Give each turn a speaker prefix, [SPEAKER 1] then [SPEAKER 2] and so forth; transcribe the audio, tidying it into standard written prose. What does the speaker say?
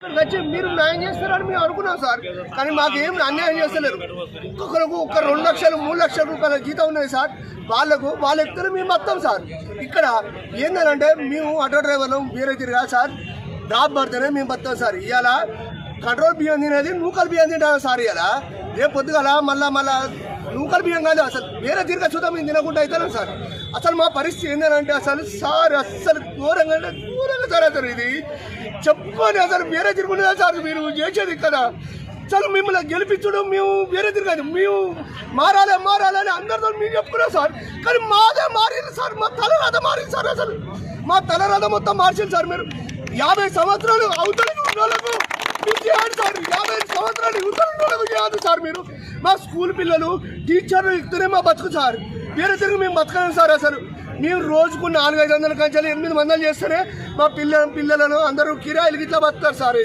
[SPEAKER 1] వచ్చి మీరు న్యాయం చేస్తారని మేము అనుకున్నాం సార్. కానీ మాకు ఏం అన్యాయం చేస్తలేరు. ఒక్కొక్కరికి ఒక 2 లక్షలు 3 లక్షల రూపాయల జీతం ఉన్నది సార్. వాళ్ళ ఎత్తున మేము వస్తాం సార్. ఇక్కడ ఏంటంటే మేము ఆటో డ్రైవర్లు వేరే తిరిగా సార్. డ్రాప్ పడితేనే మేము వస్తాం సార్. ఇవాళ కంట్రోల్ బియ్యం తినేది నూకలు బియ్యం తింటాం సార్. ఇవాళ రేపు పొద్దుగల మళ్ళా నూకలు బియ్యం కాదు, అసలు వేరే తిరిగా చూద్దాం మేము తినకుండా అవుతాను సార్. అసలు మా పరిస్థితి ఏంటంటే అసలు ఘోరంగా సార్. అసలు ఇది చెప్పుకొని అసలు వేరే తిరుగుతుందా సార్ మీరు చేసేది కదా. అసలు మిమ్మల్ని గెలిపించడం మేము వేరే తిరగదు, మేము మారాలని అందరితో మేము చెప్పుకున్నాం సార్. కానీ మాదే మారింది సార్, మా తలరాత మారింది సార్. అసలు మా తలరాత మొత్తం మార్చింది సార్. మీరు 50 సంవత్సరాలు అవతలి వాళ్ళకు మీరు చేయండి సార్. 50 సంవత్సరాలు యువతల వాళ్ళకు చేయాలి సార్. మీరు మా స్కూల్ పిల్లలు టీచర్లు ఇస్తేనే మా బతుకు సార్. వేరే తిరిగి మేము బతకలేము సార్. అసలు మేము రోజుకు 400-500 కంచెలు 800 మందలు చేస్తేనే మా పిల్లలను అందరూ కిరాయిలు గిట్లా బతుకుతారు సార్.